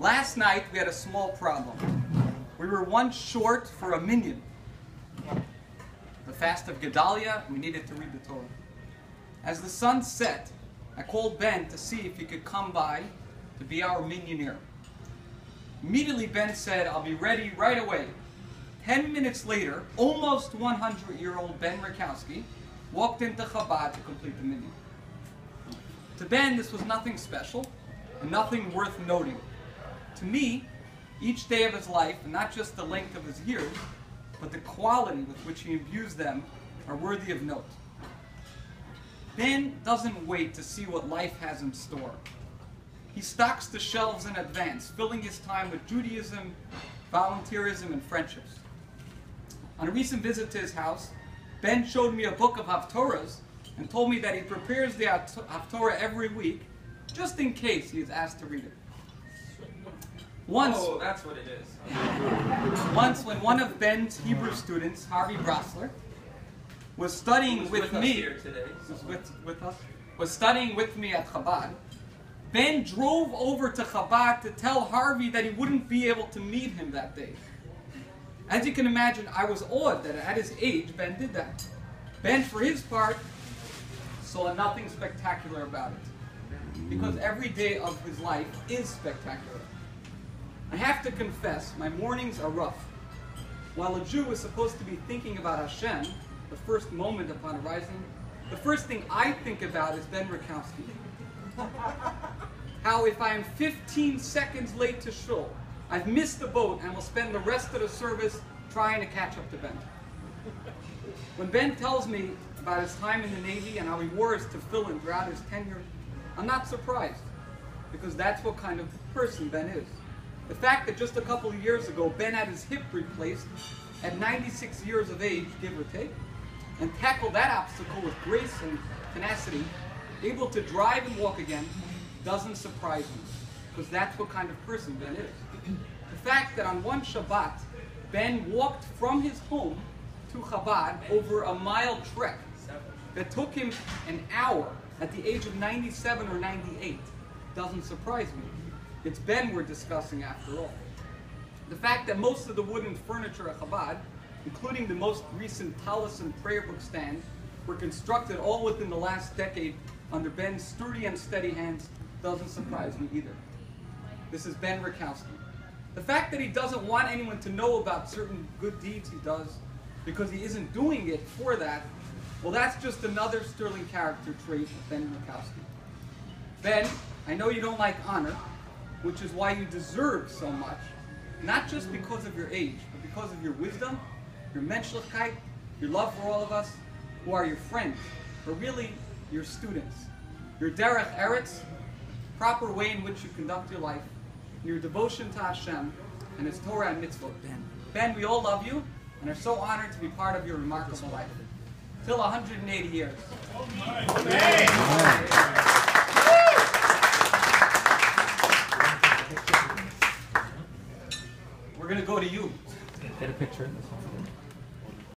Last night we had a small problem. We were one short for a minyan. The fast of Gedalia, we needed to read the Torah. As the sun set, I called Ben to see if he could come by to be our minyaneer. Immediately Ben said, "I'll be ready right away." 10 minutes later, almost 100-year-old Ben Rakowski walked into Chabad to complete the minyan. To Ben, this was nothing special and nothing worth noting. To me, each day of his life, and not just the length of his years, but the quality with which he imbues them, are worthy of note. Ben doesn't wait to see what life has in store. He stocks the shelves in advance, filling his time with Judaism, volunteerism, and friendships. On a recent visit to his house, Ben showed me a book of Haftorahs and told me that he prepares the Haftorah every week, just in case he is asked to read it. Once, oh, that's what it is. Once, when one of Ben's Hebrew students, Harvey Brasler, was studying with me at Chabad, Ben drove over to Chabad to tell Harvey that he wouldn't be able to meet him that day. As you can imagine, I was awed that at his age, Ben did that. Ben, for his part, saw nothing spectacular about it, because every day of his life is spectacular. I have to confess, my mornings are rough. While a Jew is supposed to be thinking about Hashem, the first moment upon arising, the first thing I think about is Ben Rakowski. How if I am 15 seconds late to shul, I've missed the boat and will spend the rest of the service trying to catch up to Ben. When Ben tells me about his time in the Navy and how he wore his tefillin throughout his tenure, I'm not surprised, because that's what kind of person Ben is. The fact that just a couple of years ago, Ben had his hip replaced at 96 years of age, give or take, and tackled that obstacle with grace and tenacity, able to drive and walk again, doesn't surprise me, because that's what kind of person Ben is. The fact that on one Shabbat, Ben walked from his home to Chabad over a mile trek that took him an hour at the age of 97 or 98 doesn't surprise me. It's Ben we're discussing after all. The fact that most of the wooden furniture at Chabad, including the most recent tallis and prayer book stand, were constructed all within the last decade under Ben's sturdy and steady hands doesn't surprise me either. This is Ben Rakowski. The fact that he doesn't want anyone to know about certain good deeds he does because he isn't doing it for that, well, that's just another sterling character trait of Ben Rakowski. Ben, I know you don't like honor, which is why you deserve so much, not just because of your age, but because of your wisdom, your menschlichkeit, your love for all of us, who are your friends, or really your students, your derech eretz, proper way in which you conduct your life, and your devotion to Hashem and His Torah and mitzvot. Ben, we all love you and are so honored to be part of your remarkable life. Till 180 years.